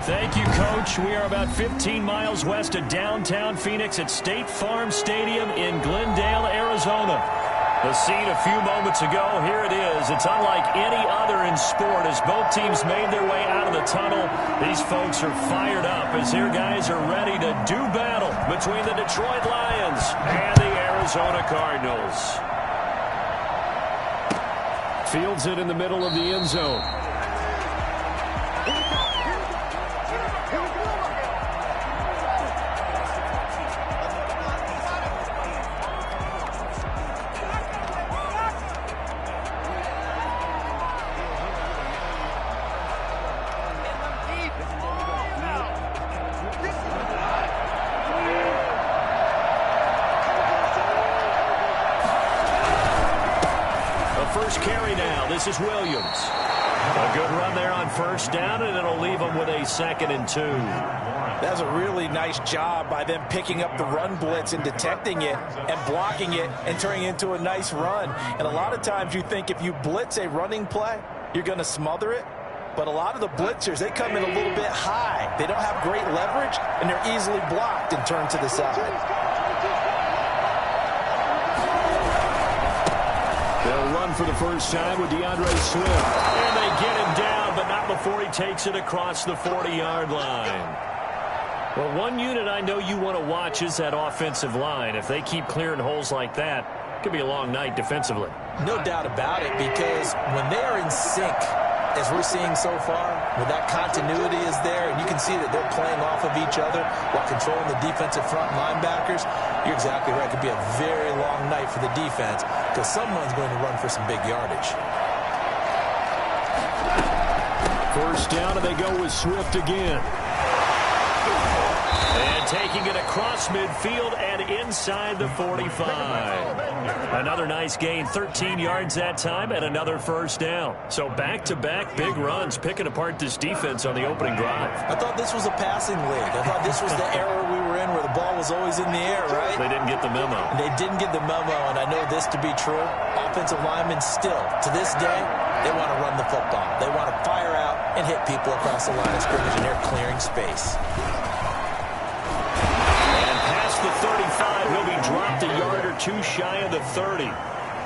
Thank you, Coach. We are about 15 miles west of downtown Phoenix at State Farm Stadium in Glendale, Arizona. The scene a few moments ago, here it is. It's unlike any other in sport as both teams made their way out of the tunnel. These folks are fired up as their guys are ready to do battle between the Detroit Lions and the Arizona Cardinals. Fields it in the middle of the end zone. First carry now. This is Williams. A good run there on first down, and it'll leave them with a 2nd and 2. That's a really nice job by them picking up the run blitz and detecting it and blocking it and turning it into a nice run. And a lot of times you think if you blitz a running play, you're going to smother it. But a lot of the blitzers, they come in a little bit high. They don't have great leverage, and they're easily blocked and turned to the side. They'll run for the first time with DeAndre Swift. And they get him down, but not before he takes it across the 40-yard line. Well, one unit I know you want to watch is that offensive line. If they keep clearing holes like that, it could be a long night defensively. No doubt about it, because when they are in sync, as we're seeing so far, when that continuity is there, and you can see that they're playing off of each other while controlling the defensive front linebackers, you're exactly right. It could be a very long night for the defense because someone's going to run for some big yardage. First down, and they go with Swift again. And taking it across midfield and inside the 45. Another nice gain, 13 yards that time, and another first down. So back-to-back big runs, picking apart this defense on the opening drive. I thought this was a passing league. I thought this was the era we were in where the ball was always in the air, right? They didn't get the memo. They didn't get the memo, and I know this to be true. Offensive linemen still, to this day, they want to run the football. They want to fire out and hit people across the line of scrimmage, and they're clearing space. The 35, he'll be dropped a yard or two shy of the 30.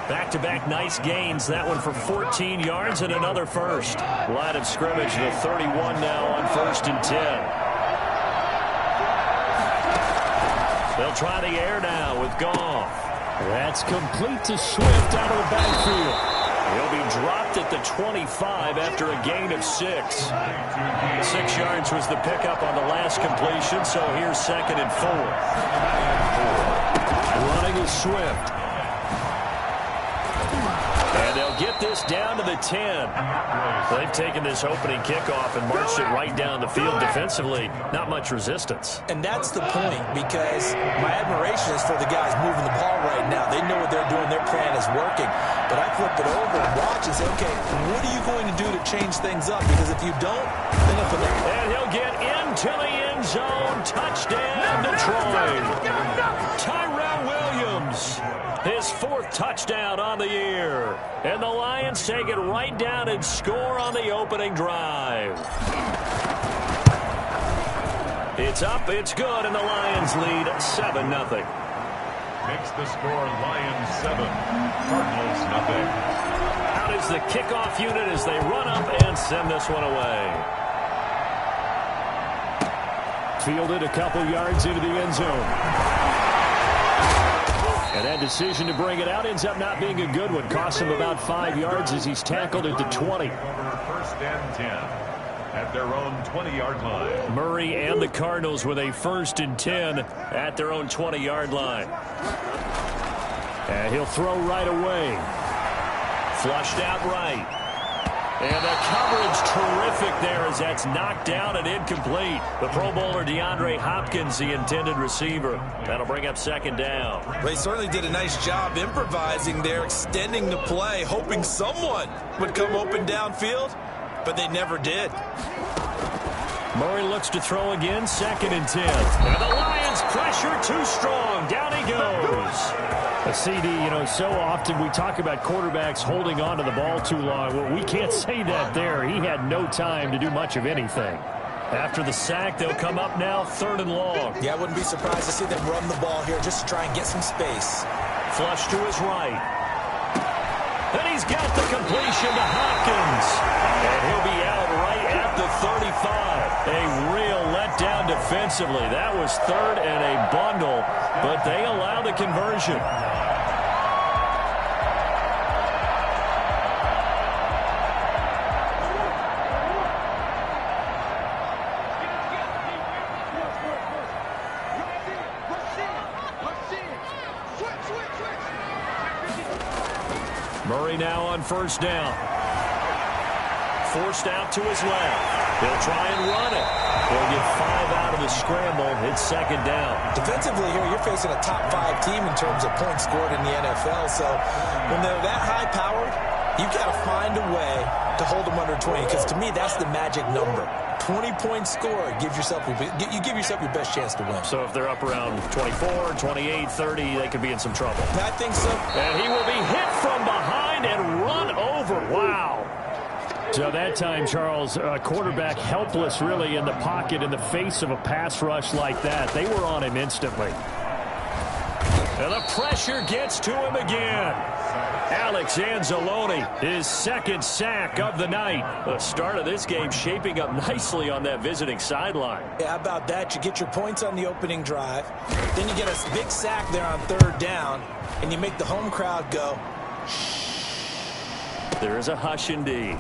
Back-to-back nice gains. That one for 14 yards and another first. Line of scrimmage, the 31 now on 1st and 10. They'll try the air now with Goff. That's complete to Swift out of the backfield. He'll be dropped at the 25 after a gain of 6. 6 yards was the pickup on the last completion, so here's 2nd and 4. Running is Swift. And they'll get this down to the 10. They've taken this opening kickoff and marched it right down the field defensively. Not much resistance. And that's the point, because my admiration is for the guys moving the ball right now. They know what they're doing. Their plan is working. But I flip it over and watch and say, okay, what are you going to do to change things up? Because if you don't, then if and he'll get into the end zone. Touchdown, Detroit. Tyrell Williams, his 4th touchdown on the year. And the Lions take it right down and score on the opening drive. It's up, it's good, and the Lions lead 7-0. Makes the score Lions 7, Cardinals nothing. Out is the kickoff unit as they run up and send this one away. Fielded a couple yards into the end zone. And that decision to bring it out ends up not being a good one. Costs him about 5 yards as he's tackled at the 20. 1st and 10 at their own 20-yard line. Murray and the Cardinals with a 1st and 10 at their own 20-yard line. And he'll throw right away. Flushed out right. And the coverage terrific there as that's knocked down and incomplete. The Pro Bowler DeAndre Hopkins, the intended receiver. That'll bring up 2nd down. They certainly did a nice job improvising there, extending the play, hoping someone would come open downfield, but they never did. Murray looks to throw again, 2nd and 10. And the Lions pressure too strong. Down he goes. A CD, so often we talk about quarterbacks holding on to the ball too long. Well, we can't say that there. He had no time to do much of anything. After the sack, they'll come up now 3rd and long. Yeah, I wouldn't be surprised to see them run the ball here just to try and get some space. Flush to his right. And he's got the completion to Hopkins. And he'll be out right at the 35. A real letdown defensively. That was 3rd and a bundle, but they allow the conversion. Murray now on 1st down. Forced out to his left. He'll try and run it. He'll get 5 out of the scramble. It's 2nd down. Defensively here, you're facing a top 5 team in terms of points scored in the NFL. So when they're that high-powered, you've got to find a way to hold them under 20. Because to me, that's the magic number. 20-point score gives yourself you give yourself your best chance to win. So if they're up around 24, 28, 30, they could be in some trouble. I think so. And he will be hit from behind and run over. Wow. So that time, Charles, quarterback helpless really in the pocket in the face of a pass rush like that. They were on him instantly. And the pressure gets to him again. Alex Anzalone, his 2nd sack of the night. The start of this game shaping up nicely on that visiting sideline. Yeah, how about that? You get your points on the opening drive. Then you get a big sack there on 3rd down, and you make the home crowd go, shh. There is a hush indeed.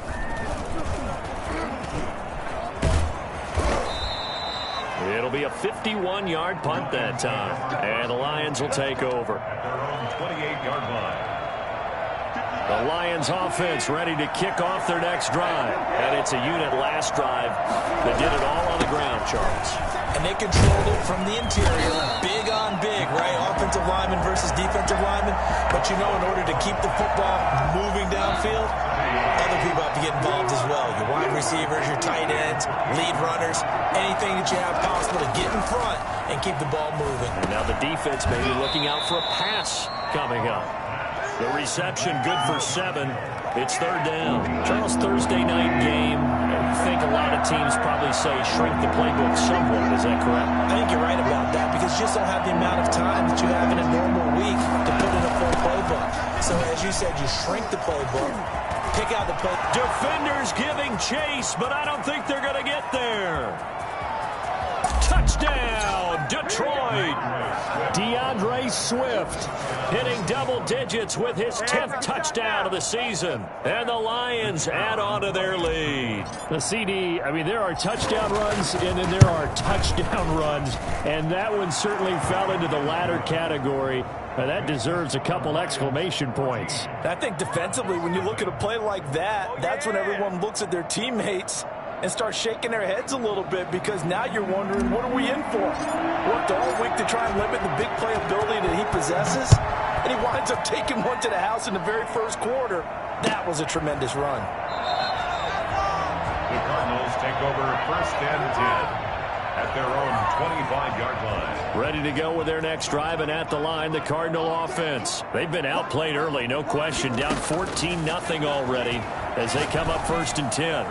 It'll be a 51-yard punt that time. And the Lions will take over. Their own 28-yard line. The Lions offense ready to kick off their next drive. And it's a unit last drive that did it all on the ground, Charles. And they controlled it from the interior. Big on big, right? Offensive lineman versus defensive lineman. But you know, in order to keep the football moving downfield, other people have to get involved as well. Your wide receivers, your tight ends, lead runners, anything that you have possible to get in front and keep the ball moving. And now the defense may be looking out for a pass coming up. The reception good for 7. It's 3rd down. Charles, Thursday night game. I think a lot of teams probably say shrink the playbook somewhat. Is that correct? I think you're right about that because you just don't have the amount of time that you have in a normal week to put in a full playbook. So as you said, you shrink the playbook. Pick out the play. Defenders giving chase, but I don't think they're going to get there. Touchdown, Detroit. DeAndre Swift hitting double digits with his 10th touchdown of the season. And the Lions add on to their lead. The CD, I mean, there are touchdown runs and then there are touchdown runs. And that one certainly fell into the latter category. That deserves a couple exclamation points. I think defensively, when you look at a play like that, that's when everyone looks at their teammates and start shaking their heads a little bit because now you're wondering, what are we in for? Worked all week to try and limit the big playability that he possesses, and he winds up taking one to the house in the very first quarter. That was a tremendous run. The Cardinals take over 1st and 10 at their own 25-yard line. Ready to go with their next drive, and at the line, the Cardinal offense. They've been outplayed early, no question. Down 14-0 already as they come up 1st and 10.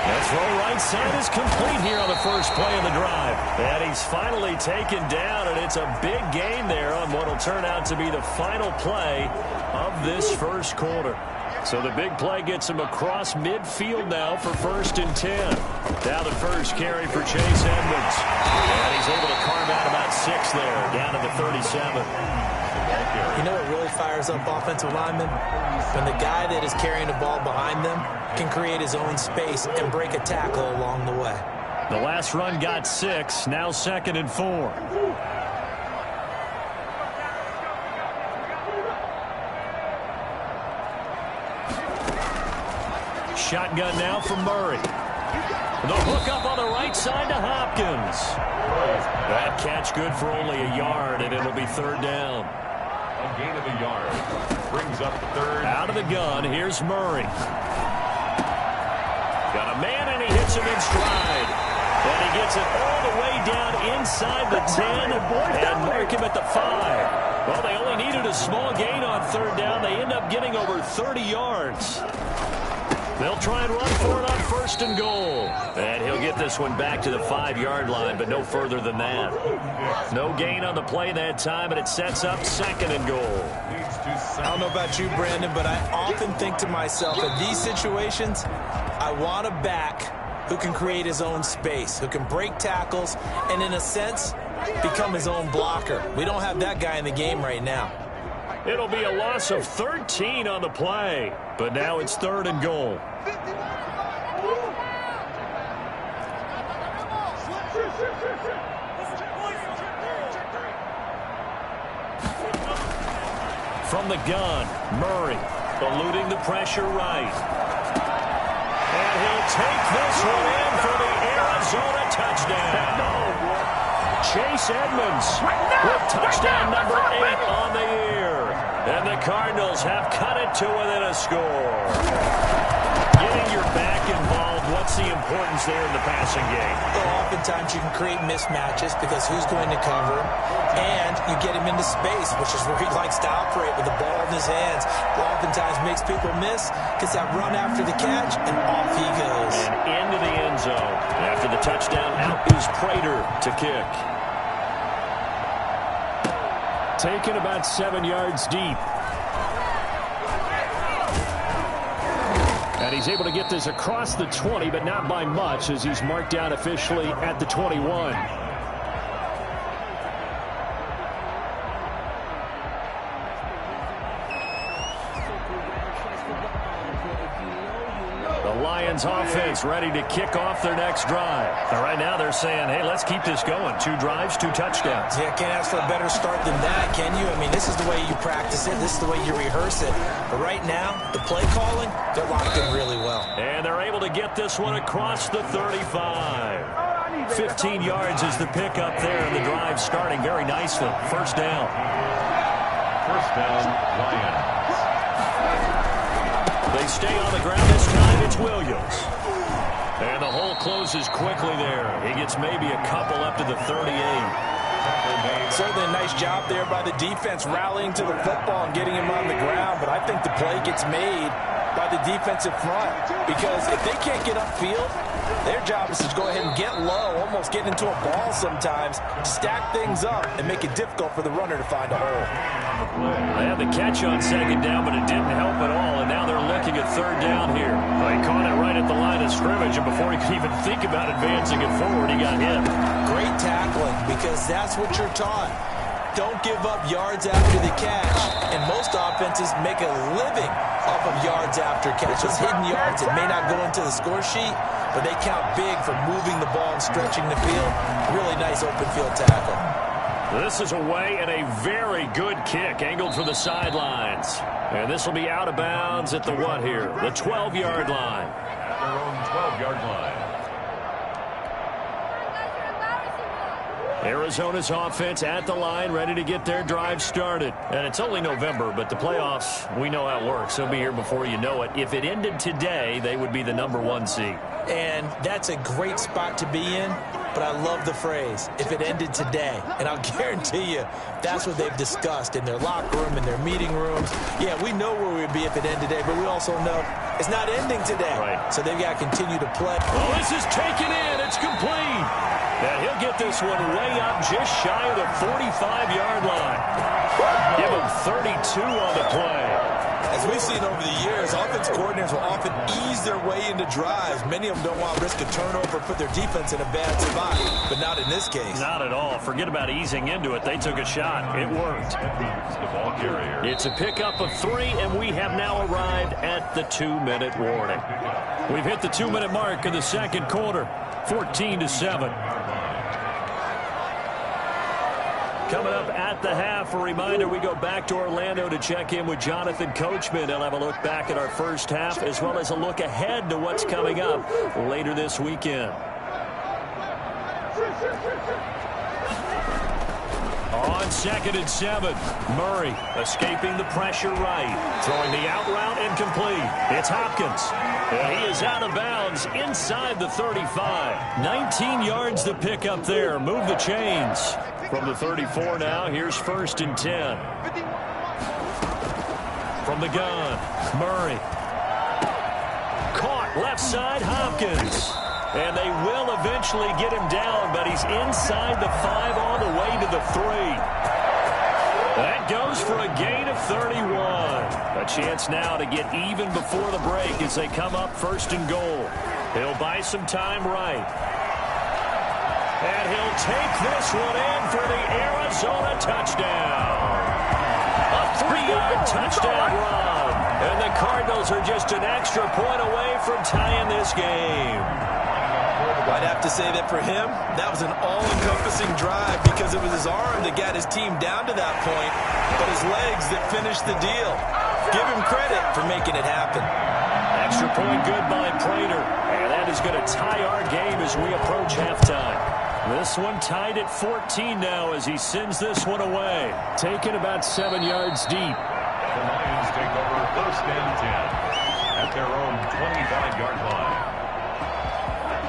That throw right side is complete here on the first play of the drive. And he's finally taken down, and it's a big gain there on what will turn out to be the final play of this first quarter. So the big play gets him across midfield now for 1st and 10. Now the first carry for Chase Edmonds. And he's able to carve out about 6 there, down to the 37. You know what really fires up offensive linemen? When the guy that is carrying the ball behind them can create his own space and break a tackle along the way. The last run got 6, now 2nd and 4. Shotgun now from Murray. The hook up on the right side to Hopkins. That catch good for only a yard, and it'll be 3rd down. A gain of a yard. Brings up 3rd. Out of the gun, here's Murray. Got a man, and he hits him in stride. And he gets it all the way down inside the 10 and mark him at the 5. Well, they only needed a small gain on 3rd down. They end up getting over 30 yards. They'll try and run for it on 1st and goal. And he'll get this one back to the 5-yard line, but no further than that. No gain on the play that time, and it sets up 2nd and goal. I don't know about you, Brandon, but I often think to myself, in these situations, I want a back who can create his own space, who can break tackles, and in a sense, become his own blocker. We don't have that guy in the game right now. It'll be a loss of 13 on the play, but now it's 3rd and goal. From the gun, Murray, eluding the pressure right. And he'll take this one in for the Arizona touchdown. Chase Edmonds with touchdown number 8 on the year. And the Cardinals have cut it to within a score. Getting your back involved, what's the importance there in the passing game? Well, oftentimes you can create mismatches because who's going to cover him, and you get him into space, which is where he likes to operate with the ball in his hands. Oftentimes makes people miss, gets that run after the catch, and off he goes. And into the end zone. After the touchdown, out is Prater to kick. Taken about 7 yards deep. And he's able to get this across the 20, but not by much, as he's marked down officially at the 21. Lions offense ready to kick off their next drive. And right now they're saying, hey, let's keep this going. 2 drives, 2 touchdowns. Yeah, can't ask for a better start than that, can you? I mean, this is the way you practice it. This is the way you rehearse it. But right now, the play calling, they're locked in really well. And they're able to get this one across the 35. 15 yards is the pickup there, and the drive starting very nicely. First down. First down, Lions. They stay on the ground this time. It's Williams. And the hole closes quickly there. He gets maybe a couple up to the 38. Certainly a nice job there by the defense rallying to the football and getting him on the ground. But I think the play gets made by the defensive front, because if they can't get upfield, their job is to go ahead and get low, almost get into a ball sometimes, stack things up, and make it difficult for the runner to find a hole. They had the catch on 2nd down, but it didn't help at all, and now they're looking at 3rd down here. They caught it right at the line of scrimmage, and before he could even think about advancing it forward, he got hit. Great tackling, because that's what you're taught. Don't give up yards after the catch, and most offenses make a living off of yards after catches. Hidden yards that may not go into the score sheet, but they count big for moving the ball and stretching the field. Really nice open field tackle. This is away and a very good kick, angled for the sidelines. And this will be out of bounds at the what here? The 12-yard line. At their own 12-yard line. Arizona's offense at the line, ready to get their drive started. And it's only November, but the playoffs, we know how it works. They'll be here before you know it. If it ended today, they would be the number 1 seed. And that's a great spot to be in, but I love the phrase, if it ended today. And I'll guarantee you, that's what they've discussed in their locker room, in their meeting rooms. Yeah, we know where we'd be if it ended today, but we also know it's not ending today. Right. So they've got to continue to play. Oh, this is taken in. It's complete. And he'll get this one way up just shy of the 45-yard line. Give him 32 on the play. As we've seen over the years, offense coordinators will often ease their way into drives. Many of them don't want to risk a turnover, put their defense in a bad spot, but not in this case. Not at all. Forget about easing into it. They took a shot. It worked. The ball carrier. It's a pickup of 3, and we have now arrived at the 2-minute warning. We've hit the 2-minute mark in the second quarter, 14-7. Coming up at the half, a reminder, we go back to Orlando to check in with Jonathan Coachman. He'll have a look back at our first half, as well as a look ahead to what's coming up later this weekend. On 2nd and 7, Murray escaping the pressure right. Throwing the out route incomplete. It's Hopkins. And he is out of bounds inside the 35. 19 yards to pick up there. Move the chains. From the 34 now, here's 1st and 10. From the gun, Murray. Caught Left side, Hopkins. And they will eventually get him down, but he's inside the 5 all the way to the 3. That goes for a gain of 31. A chance now to get even before the break as they come up first and goal. He'll buy some time right. And he'll take this one in for the Arizona touchdown. A 3-yard touchdown run. And the Cardinals are just an extra point away from tying this game. I'd have to say that for him, that was an all-encompassing drive because it was his arm that got his team down to that point, but his legs that finished the deal. Give him credit for making it happen. Extra point good by Prater. And that is going to tie our game as we approach halftime. This one tied at 14 now as he sends this one away. Taken about 7 yards deep. The Lions take over first and 10 at their own 25-yard line.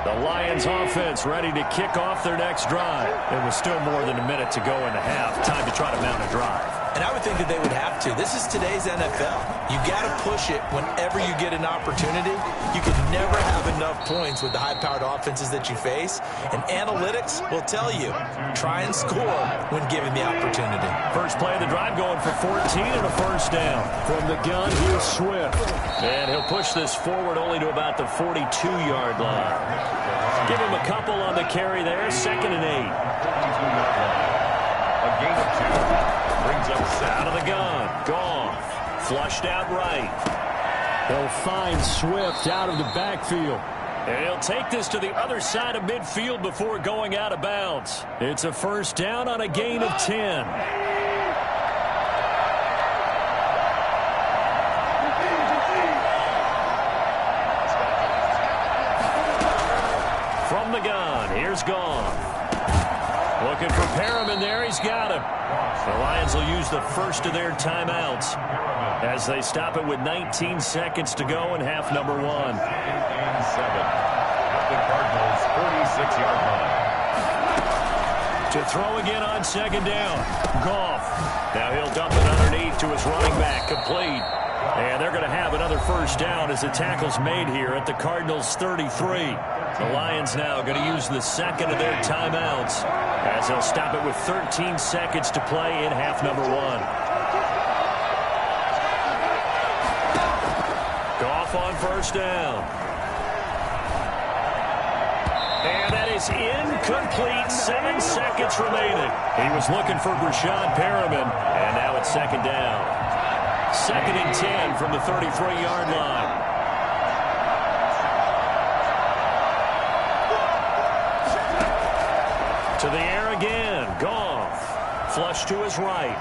The Lions offense ready to kick off their next drive. It was still more than a minute to go in the half. Time to try to mount a drive. And I would think that they would have to. This is today's NFL. You got to push it whenever you get an opportunity. You can never have enough points with the high-powered offenses that you face. And analytics will tell you, try and score when given the opportunity. First play of the drive going for 14 and a first down. From the gun, here's Swift. And he'll push this forward only to about the 42-yard line. Give him a couple on the carry there. 2nd and 8. A gain of 2. Brings up out of the gun. Goff. Flushed out right. They'll find Swift out of the backfield. And he'll take this to the other side of midfield before going out of bounds. It's a first down on a gain of 10. From the gun, here's Goff. Looking for Perriman there. He's got him. The Lions will use the first of their timeouts as they stop it with 19 seconds to go in half number 1. And 7 at the Cardinals' 46-yard line. To throw again on 2nd down. Goff. Now he'll dump it underneath to his running back. Complete. And they're going to have another first down as the tackle's made here at the Cardinals' 33. The Lions now going to use the second of their timeouts as they'll stop it with 13 seconds to play in half number 1. Goff on first down. And that is incomplete. 7 seconds remaining. He was looking for Breshad Perriman, and now it's 2nd down. 2nd and 10 from the 33-yard line. To the air again. Goff. Flush to his right.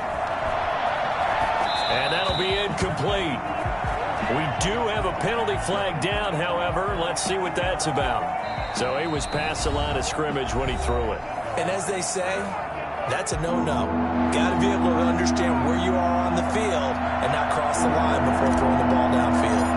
And that'll be incomplete. We do have a penalty flag down, however. Let's see what that's about. So he was past the line of scrimmage when he threw it. And as they say, that's a no-no. Got to be able to understand where you are on the field and not cross the line before throwing the ball downfield.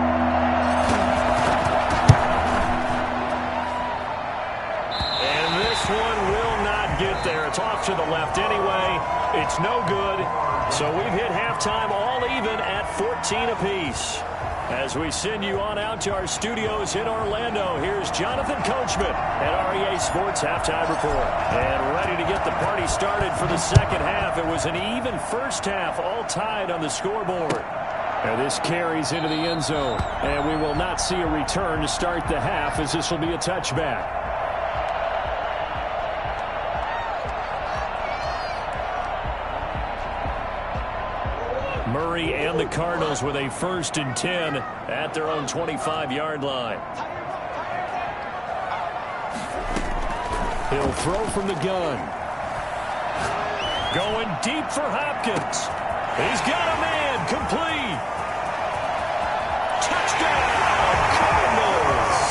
And this one will not get there. It's off to the left anyway. It's no good. So we've hit halftime all even at 14 apiece. As we send you on out to our studios in Orlando, here's Jonathan Coachman at REA Sports Halftime Report. And ready to get the party started for the second half. It was an even first half, all tied on the scoreboard. And this carries into the end zone. And we will not see a return to start the half as this will be a touchback. Murray and the Cardinals with a 1st and 10 at their own 25-yard line. He'll throw from the gun. Going deep for Hopkins. He's got a man. Complete. Touchdown, Cardinals.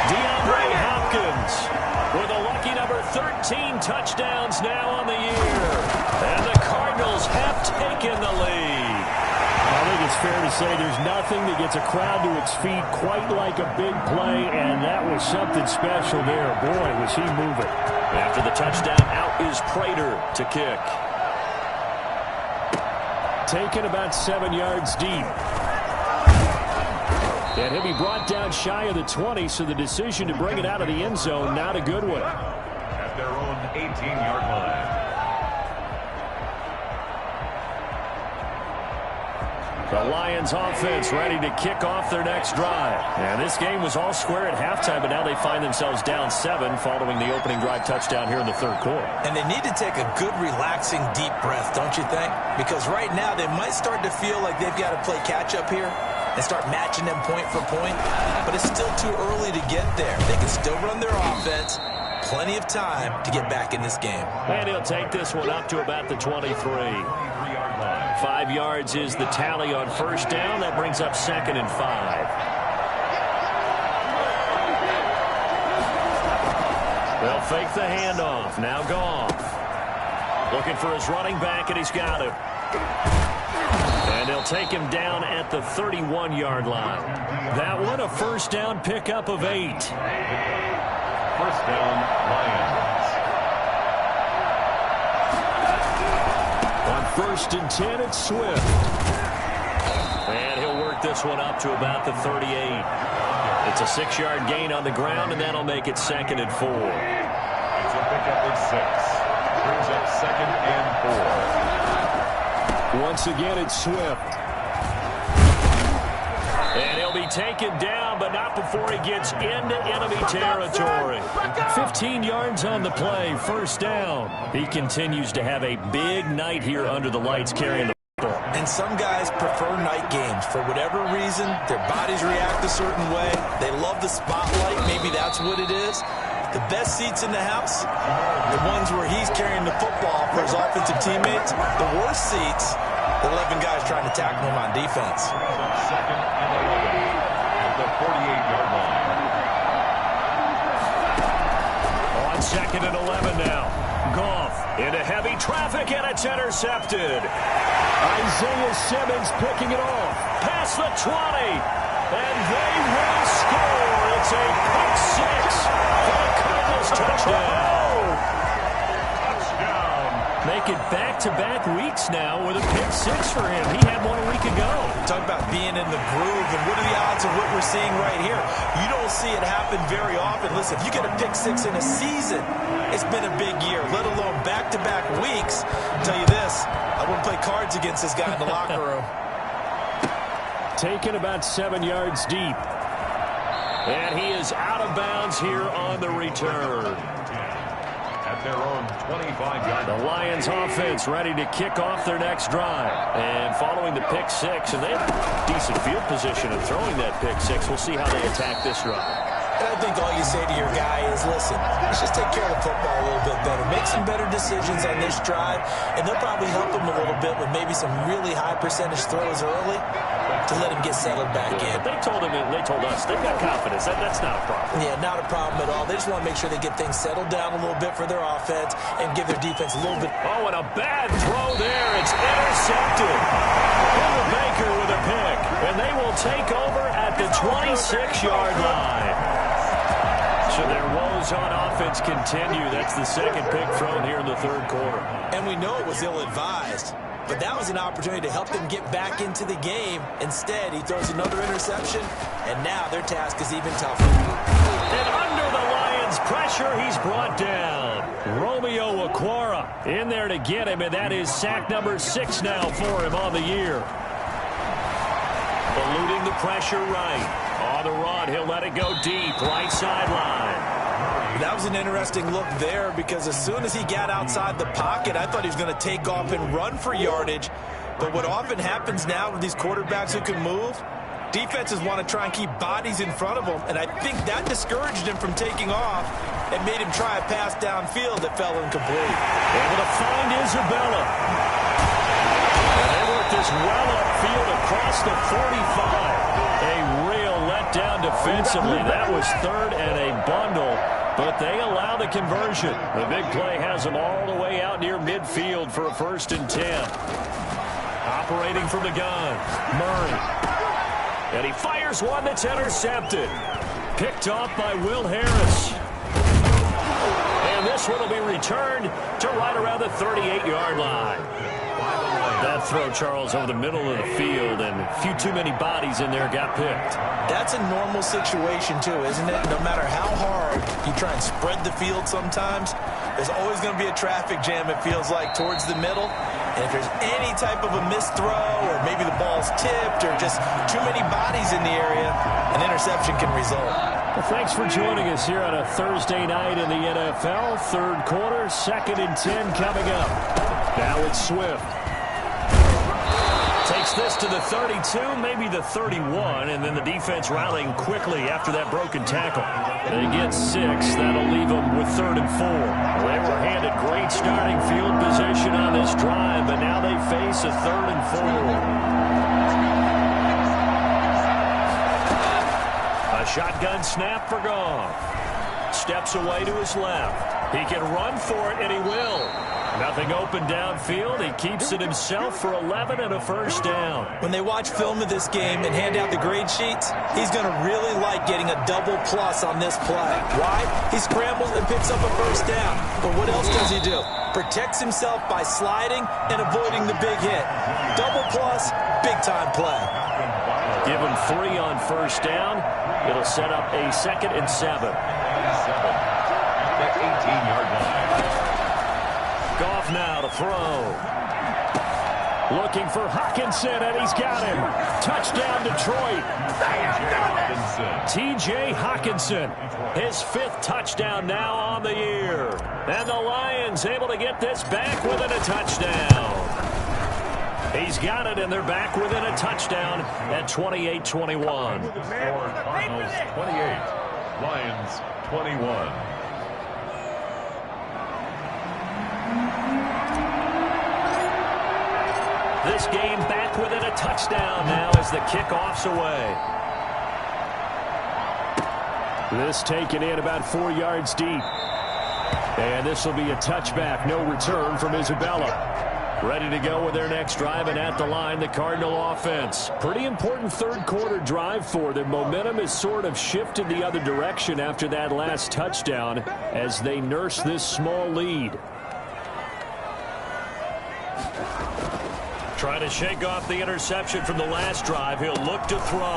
DeAndre Hopkins with a lucky number 13 touchdowns now on the year. And the Cardinals have taken the lead. I think it's fair to say there's nothing that gets a crowd to its feet quite like a big play, and that was something special there. Boy, was he moving. After the touchdown, out is Prater to kick. Taken about 7 yards deep. And he'll be brought down shy of the 20, so the decision to bring it out of the end zone, not a good one. At their own 18-yard line. The Lions offense ready to kick off their next drive. And this game was all square at halftime, but now they find themselves down 7 following the opening drive touchdown here in the third quarter. And they need to take a good, relaxing, deep breath, don't you think? Because right now they might start to feel like they've got to play catch-up here and start matching them point for point. But it's still too early to get there. They can still run their offense. Plenty of time to get back in this game. And he'll take this one up to about the 23. 5 yards is the tally on first down. That brings up 2nd and 5. They'll fake the handoff. Now Goff. Looking for his running back, and he's got him. And they'll take him down at the 31-yard line. That one a first down pickup of 8. First down, Lions. On 1st and 10, it's Swift. And he'll work this one up to about the 38. It's a 6-yard gain on the ground, and that'll make it 2nd and 4. It's a pickup of 6. Brings up 2nd and 4. Once again, it's Swift. And he'll be taken down, but not before he gets into enemy territory. 15 yards on the play, first down. He continues to have a big night here under the lights carrying the football. And some guys prefer night games. For whatever reason, their bodies react a certain way. They love the spotlight. Maybe that's what it is. The best seats in the house, the ones where he's carrying the football for his offensive teammates. The worst seats, the 11 guys trying to tackle him on defense. 2nd and 11 at the 48-yard line. On 2nd and 11 now. Goff into heavy traffic, and it's intercepted. Isaiah Simmons picking it off. Past the 20. And they will score. It's a pick 6 for the Cardinals touchdown. Touchdown. Make it back-to-back weeks now with a pick 6 for him. He had one a week ago. Talk about being in the groove, and what are the odds of what we're seeing right here? You don't see it happen very often. Listen, if you get a pick 6 in a season, it's been a big year, let alone back-to-back weeks. I'll tell you this, I wouldn't play cards against this guy in the locker room. Taken about 7 yards deep. And he is out of bounds here on the return. At their own 25-yard line. The Lions offense ready to kick off their next drive. And following the pick 6, and they have decent field position in throwing that pick 6. We'll see how they attack this drive. And I think all you say to your guy is, listen, let's just take care of the football a little bit better. Make some better decisions on this drive, and they'll probably help him a little bit with maybe some really high percentage throws early to let him get settled back in. They told him, they told us, they've got confidence. That's not a problem. Yeah, not a problem at all. They just want to make sure they get things settled down a little bit for their offense and give their defense a little bit. Oh, and a bad throw there. It's intercepted. Hill Baker with a pick, and they will take over at the 26-yard line. So their woes on offense continue. That's the second pick thrown here in the third quarter. And we know it was ill-advised, but that was an opportunity to help them get back into the game. Instead, he throws another interception, and now their task is even tougher. And under the Lions' pressure, he's brought down. Romeo Okwara in there to get him, and that is sack number 6 now for him on the year. Eluding the pressure right. On the run, he'll let it go deep, right sideline. That was an interesting look there because as soon as he got outside the pocket, I thought he was going to take off and run for yardage. But what often happens now with these quarterbacks who can move, defenses want to try and keep bodies in front of them, and I think that discouraged him from taking off and made him try a pass downfield that fell incomplete. Able to find Isabella. And they work this well upfield across the 45. A real letdown defensively. That was 3rd and a bundle, but they allow the conversion. The big play has them all the way out near midfield for a 1st and 10. Operating from the gun, Murray. And he fires one that's intercepted. Picked off by Will Harris. And this one will be returned to right around the 38-yard line. By the Lions. That throw, Charles, over the middle of the field, and a few too many bodies in there got picked. That's a normal situation, too, isn't it? No matter how hard you try and spread the field sometimes, there's always going to be a traffic jam, it feels like, towards the middle. And if there's any type of a missed throw, or maybe the ball's tipped, or just too many bodies in the area, an interception can result. Well, thanks for joining us here on a Thursday night in the NFL. Third quarter, 2nd and 10 coming up. Now it's Swift. Takes this to the 32, maybe the 31, and then the defense rallying quickly after that broken tackle. They get 6. That'll leave them with 3rd and 4. Well, they were handed great starting field position on this drive, but now they face a 3rd and 4. A shotgun snap for Goff. Steps away to his left. He can run for it, and he will. Nothing open downfield. He keeps it himself for 11 and a first down. When they watch film of this game and hand out the grade sheets, he's going to really like getting a double plus on this play. Why? He scrambles and picks up a first down. But what else does he do? Protects himself by sliding and avoiding the big hit. Double plus, big-time play. Give him 3 on first down. It'll set up a 2nd and 7. That 18-yard line. Goff now to throw. Looking for Hockenson, and he's got him. Touchdown, Detroit. T.J. Hockenson, his 5th touchdown now on the year. And the Lions able to get this back within a touchdown. He's got it, and they're back within a touchdown at 28-21. Cardinals 28, Lions 21. This game back within a touchdown now as the kickoff's away. This taken in about 4 yards deep. And this will be a touchback. No return from Isabella. Ready to go with their next drive, and at the line, the Cardinal offense. Pretty important third quarter drive for them. Momentum has sort of shifted the other direction after that last touchdown as they nurse this small lead. Trying to shake off the interception from the last drive. He'll look to throw.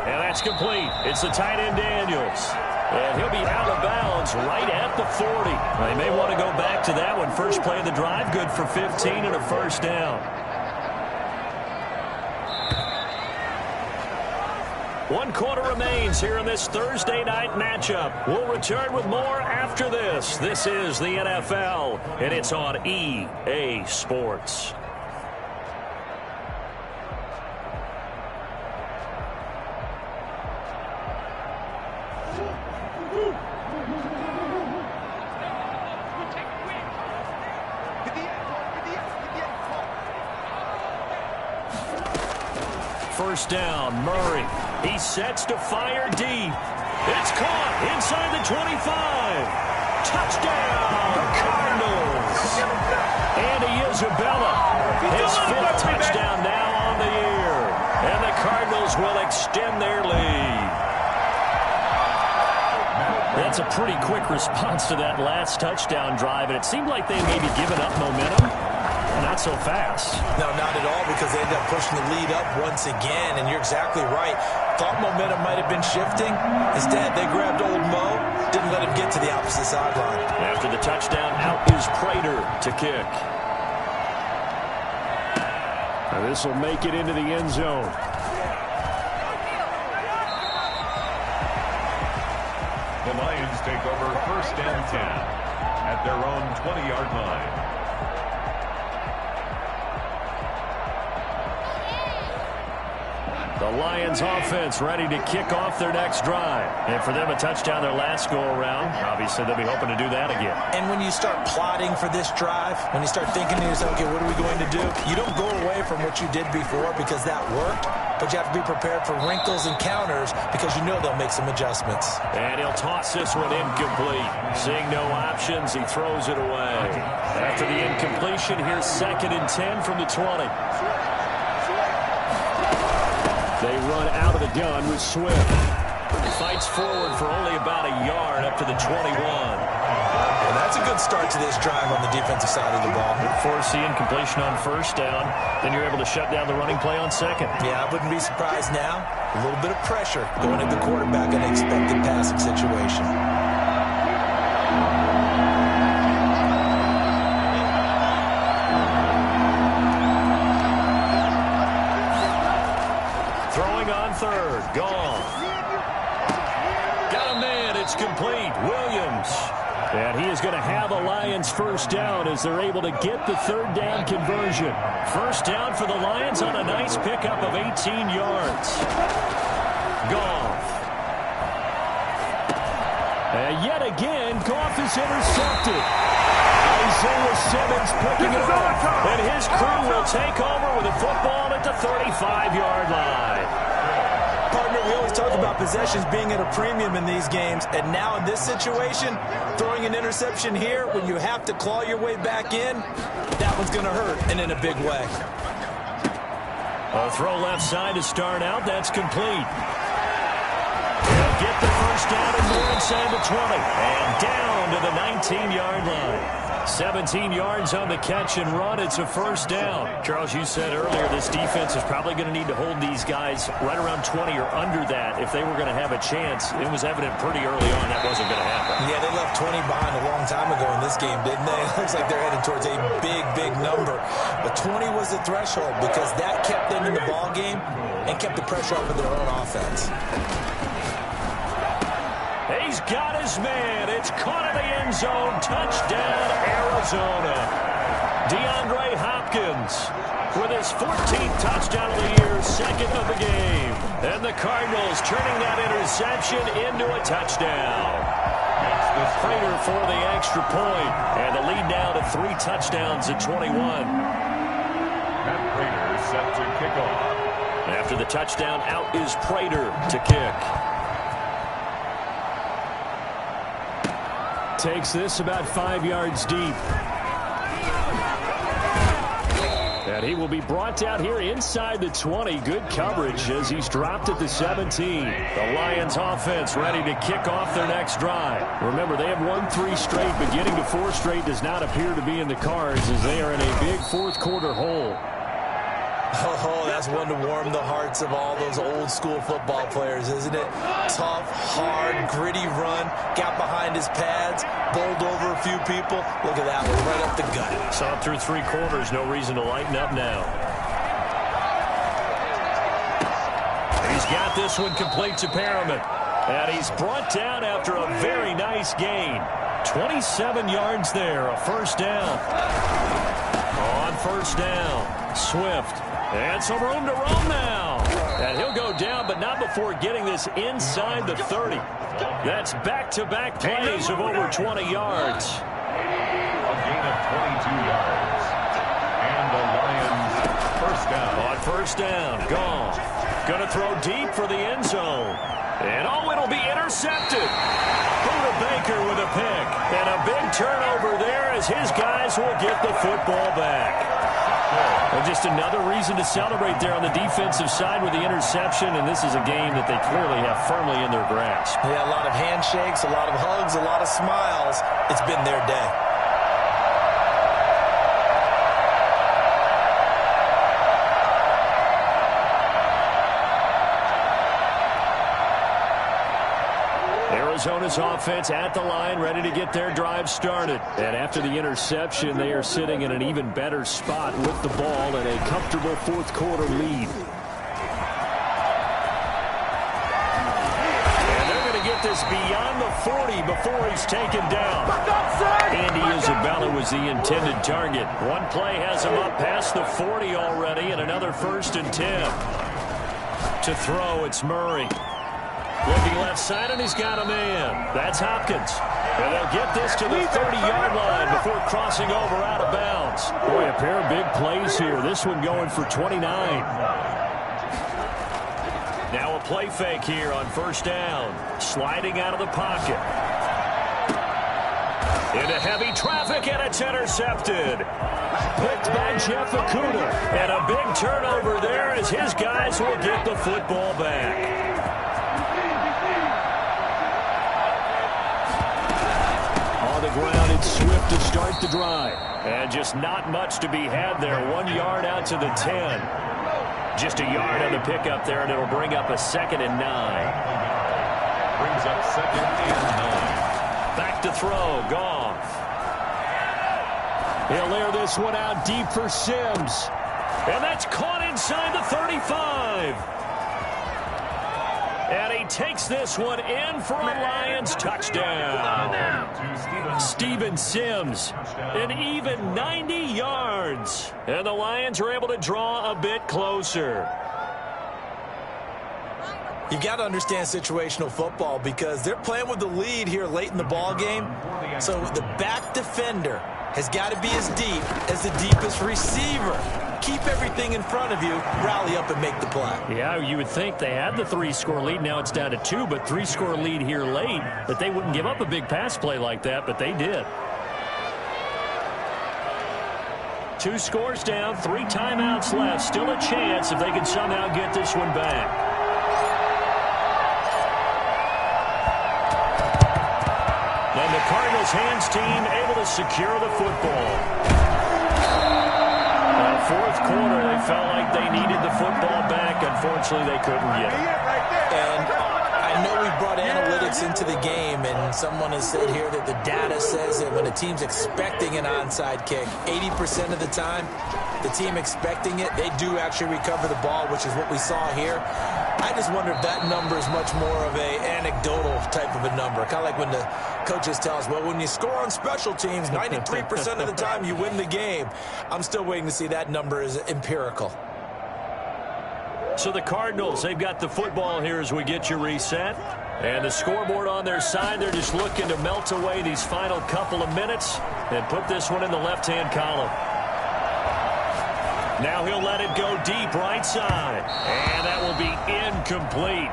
And that's complete. It's the tight end Daniels. And he'll be out of bounds right at the 40. They may want to go back to that one. First play of the drive, good for 15 and a first down. 1 quarter remains here in this Thursday night matchup. We'll return with more after this. This is the NFL, and it's on EA Sports. First down, Murray. He sets to fire deep. It's caught inside the 25. Touchdown, Cardinals. Andy Isabella, his 5th touchdown now on the year. And the Cardinals will extend their lead. That's a pretty quick response to that last touchdown drive, and it seemed like they maybe given up momentum. Not so fast. No, not at all, because they ended up pushing the lead up once again, and you're exactly right. Thought momentum might have been shifting. Instead, they grabbed old Mo, didn't let him get to the opposite sideline. After the touchdown, out is Prater to kick. Now this will make it into the end zone. The Lions take over 1st and 10 at their own 20-yard line. The Lions offense ready to kick off their next drive. And for them, a touchdown their last go-around. Obviously, they'll be hoping to do that again. And when you start plotting for this drive, when you start thinking to yourself, okay, what are we going to do? You don't go away from what you did before because that worked, but you have to be prepared for wrinkles and counters because you know they'll make some adjustments. And he'll toss this one incomplete. Seeing no options, he throws it away. After the incompletion, here's 2nd and 10 from the 20. They run out of the gun with Swift. He fights forward for only about a yard up to the 21. And that's a good start to this drive on the defensive side of the ball. Forcing completion on first down. Then you're able to shut down the running play on second. Yeah, I wouldn't be surprised now. A little bit of pressure going at the quarterback in an expected passing situation. Throwing on third. Gone. Got a man. It's complete. Williams. And he is going to have a Lions first down as they're able to get the third down conversion. First down for the Lions on a nice pickup of 18 yards. Goff. And yet again, Goff is intercepted. Isaiah Simmons picking it up. And his crew will take over with a football at the 35-yard line. Partner, we always talk about possessions being at a premium in these games, and now in this situation, throwing an interception here when you have to claw your way back in, that one's going to hurt, and in a big way. A throw left side to start out. That's complete. They'll get the first down and more inside the 20. And down to the 19-yard line. 17 yards on the catch and run. It's a first down. Charles, you said earlier this defense is probably going to need to hold these guys right around 20 or under that if they were going to have a chance. It was evident pretty early on that wasn't going to happen. Yeah, they left 20 behind a long time ago in this game, didn't they? It looks like they're headed towards a big, big number. But 20 was the threshold because that kept them in the ball game and kept the pressure off of their own offense. He's got his man. It's caught in the end zone. Touchdown, Arizona. DeAndre Hopkins with his 14th touchdown of the year, second of the game. And the Cardinals turning that interception into a touchdown. Prater for the extra point. And the lead now to 3 touchdowns at 21. Matt Prater set to kick off. After the touchdown, out is Prater to kick. Takes this about 5 yards deep. And he will be brought down here inside the 20. Good coverage as he's dropped at the 17. The Lions offense ready to kick off their next drive. Remember, they have won 3 straight, but getting to 4 straight does not appear to be in the cards as they are in a big fourth quarter hole. Oh, that's one to warm the hearts of all those old school football players, isn't it? Tough, hard, gritty run, got behind his pads, bowled over a few people. Look at that one, right up the gut. Saw it through 3 quarters, no reason to lighten up now. He's got this one complete to Perriman. And he's brought down after a very nice gain. 27 yards there, a first down. On first down, Swift. And some room to roam now. And he'll go down, but not before getting this inside the 30. That's back-to-back plays of over 20 yards. A gain of 22 yards. And the Lions first down. On first down, gone. Going to throw deep for the end zone. And it'll be intercepted. Buda Baker with a pick. And a big turnover there as his guys will get the football back. And just another reason to celebrate there on the defensive side with the interception, and this is a game that they clearly have firmly in their grasp. Yeah, a lot of handshakes, a lot of hugs, a lot of smiles. It's been their day. Arizona's offense at the line, ready to get their drive started. And after the interception, they are sitting in an even better spot with the ball and a comfortable fourth quarter lead. And they're going to get this beyond the 40 before he's taken down. Andy Isabella was the intended target. One play has him up past the 40 already, and another 1st and 10. To throw, it's Murray. Looking left side, and he's got a man. That's Hopkins. And they'll get this to the 30-yard line before crossing over out of bounds. Boy, a pair of big plays here. This one going for 29. Now a play fake here on first down. Sliding out of the pocket. Into heavy traffic, and it's intercepted. Picked by Jeff Okudah. And a big turnover there as his guys will get the football back. On the ground, with Swift to start the drive. And just not much to be had there. 1 yard out to the 10. Just a yard on the pickup there, and it'll bring up a 2nd and 9. Brings up 2nd and 9. Back to throw. Goff. He'll air this one out deep for Sims. And that's caught inside the 35. And he takes this one in for a Lions touchdown. Steven Sims, an even 90 yards. And the Lions are able to draw a bit closer. You've got to understand situational football because they're playing with the lead here late in the ball game. So the back defender has got to be as deep as the deepest receiver. Keep everything in front of you, rally up and make the play. Yeah, you would think they had the 3-score lead. Now it's down to 2, but 3-score lead here late, that they wouldn't give up a big pass play like that, but they did. 2 scores down, 3 timeouts left. Still a chance if they can somehow get this one back. And the Cardinals hands team able to secure the football. Fourth quarter, they felt like they needed the football back. Unfortunately, they couldn't get it. And I know we brought analytics into the game, and someone has said here that the data says that when a team's expecting an onside kick, 80% of the time, the team expecting it, they do actually recover the ball, which is what we saw here. I just wonder if that number is much more of a anecdotal type of a number. Kind of like when the coaches tell us, well, when you score on special teams, 93% of the time you win the game. I'm still waiting to see that number is empirical. So the Cardinals, they've got the football here as we get you reset. And the scoreboard on their side, they're just looking to melt away these final couple of minutes and put this one in the left-hand column. Now he'll let it go deep right side. And that will be incomplete.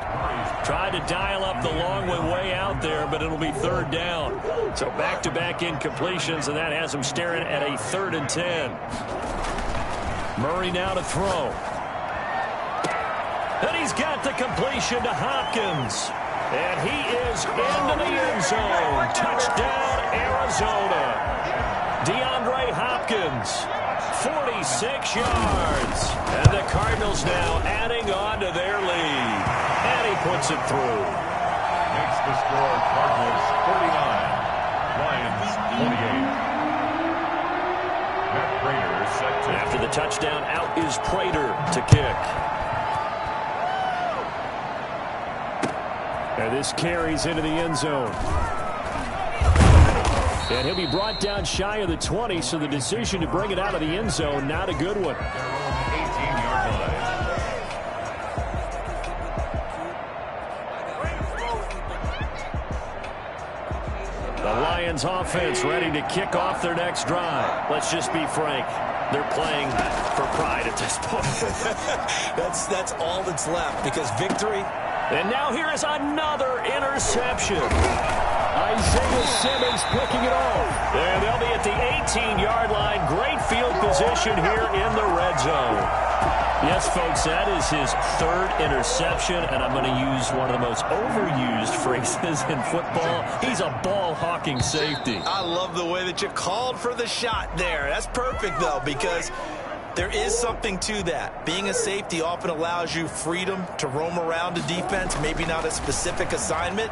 Tried to dial up the long way out there, but it'll be 3rd down. So back-to-back incompletions, and that has him staring at a 3rd and 10. Murray now to throw. And he's got the completion to Hopkins. And he is into the end zone. Touchdown, Arizona. DeAndre Hopkins. 46 yards. And the Cardinals now adding on to their lead. And he puts it through. Makes the score Cardinals 49, Lions 28. Matt Prater set to... After the touchdown, out is Prater to kick. And this carries into the end zone. And he'll be brought down shy of the 20, so the decision to bring it out of the end zone, not a good one. 18-yard line. The Lions offense ready to kick off their next drive. Let's just be frank. They're playing for pride at this point. That's all that's left because victory. And now here is another interception. Isaiah Simmons picking it off. And they'll be at the 18-yard line. Great field position here in the red zone. Yes, folks, that is his 3rd interception, and I'm going to use one of the most overused phrases in football. He's a ball-hawking safety. I love the way that you called for the shot there. That's perfect, though, because there is something to that. Being a safety often allows you freedom to roam around a defense, maybe not a specific assignment.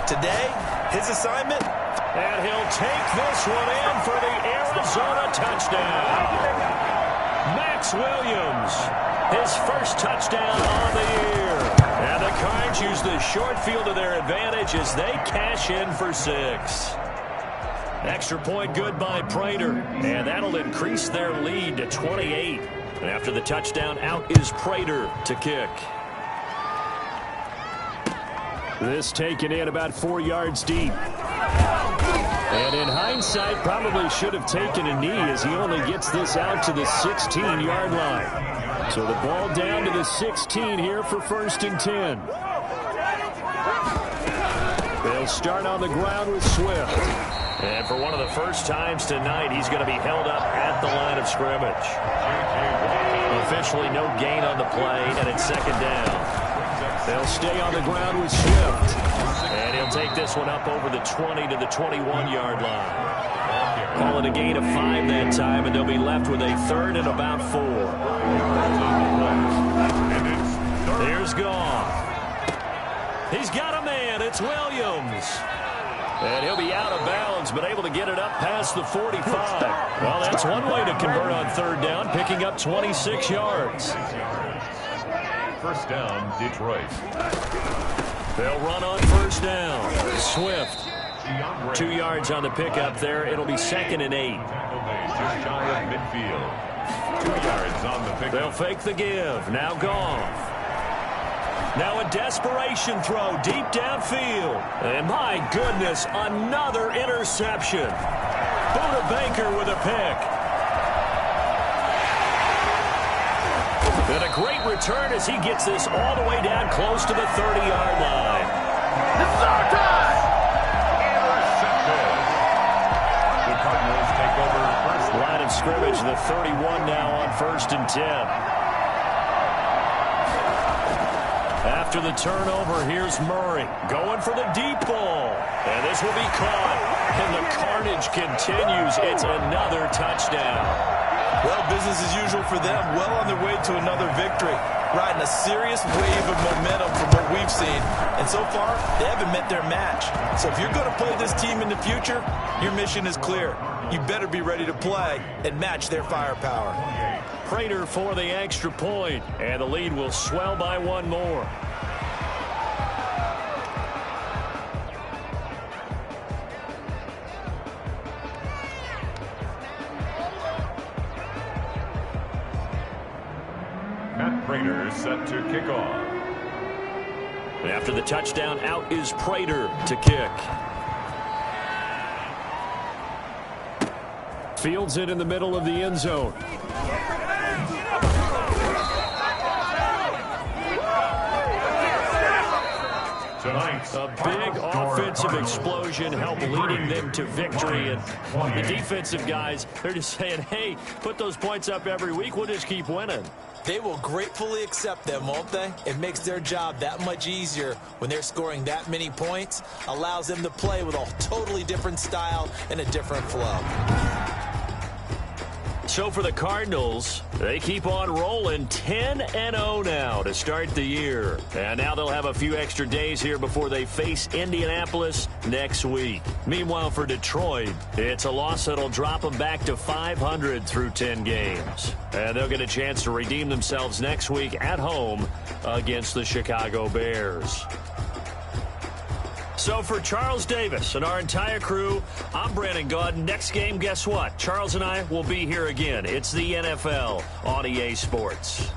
Today, his assignment. And he'll take this one in for the Arizona touchdown. Max Williams, his first touchdown on the year. And the Cards use the short field to their advantage as they cash in for 6. Extra point good by Prater, and that'll increase their lead to 28. And after the touchdown, out is Prater to kick. This taken in about 4 yards deep. And in hindsight, probably should have taken a knee as he only gets this out to the 16-yard line. So the ball down to the 16 here for 1st and 10. They'll start on the ground with Swift. And for one of the first times tonight, he's going to be held up at the line of scrimmage. Officially no gain on the play, and it's 2nd down. They'll stay on the ground with Swift. And he'll take this this one up over the 20 to the 21-yard line. Call it a gain of 5 that time, and they'll be left with a third and about 4. Here's Goff. He's got a man. It's Williams. And he'll be out of bounds, but able to get it up past the 45. Well, that's one way to convert on third down, picking up 26 yards. First down, Detroit. They'll run on first down. Swift. 2 yards on the pickup there. It'll be 2nd and 8. Just shy of midfield. 2 yards on the pickup. They'll fake the give. Now Goff. Now a desperation throw deep downfield. And my goodness, another interception. Buda Baker with a pick. And a great return as he gets this all the way down close to the 30-yard line. It's our time! Intercepted. The Cardinals take over first. Line of scrimmage, the 31 now on 1st and 10. After the turnover, here's Murray going for the deep ball. And this will be caught. And the carnage continues. It's another touchdown. Well, business as usual for them. Well on their way to another victory. Riding a serious wave of momentum from what we've seen. And so far, they haven't met their match. So if you're going to play this team in the future, your mission is clear. You better be ready to play and match their firepower. Prater for the extra point. And the lead will swell by one more. Prater set to kick off. After the touchdown, out is Prater to kick. Fields it in the middle of the end zone. Tonight's a big offensive explosion helped leading them to victory. And the defensive guys, they're just saying, hey, put those points up every week. We'll just keep winning. They will gratefully accept them, won't they? It makes their job that much easier when they're scoring that many points. Allows them to play with a totally different style and a different flow. So for the Cardinals, they keep on rolling 10-0 now to start the year. And now they'll have a few extra days here before they face Indianapolis next week. Meanwhile, for Detroit, it's a loss that'll drop them back to 500 through 10 games. And they'll get a chance to redeem themselves next week at home against the Chicago Bears. So for Charles Davis and our entire crew, I'm Brandon Gaudin. Next game, guess what? Charles and I will be here again. It's the NFL on EA Sports.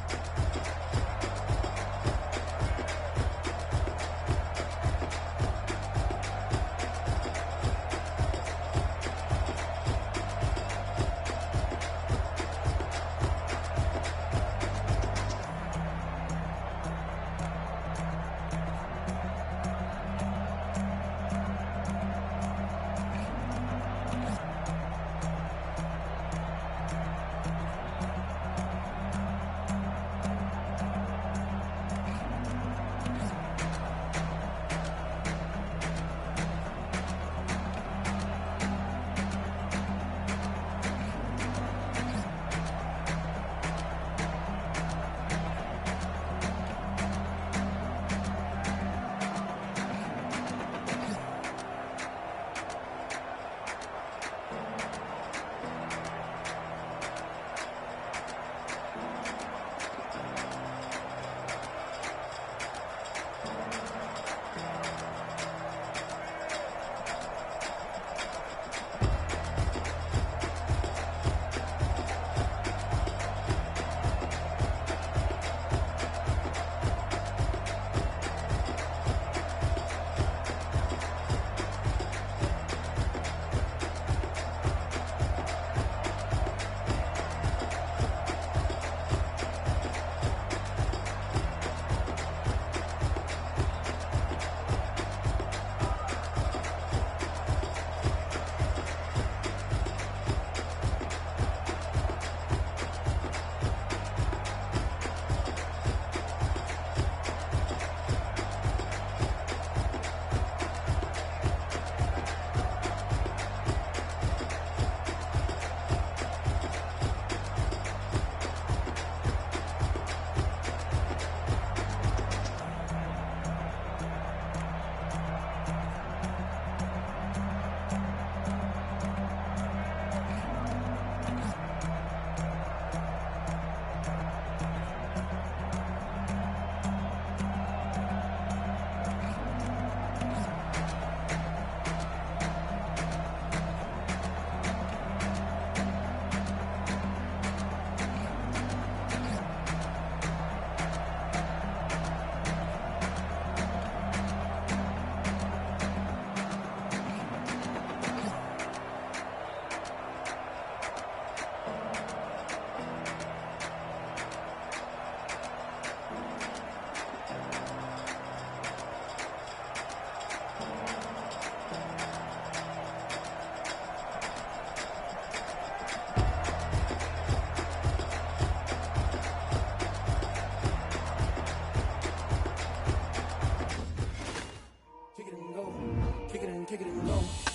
kick it in the low.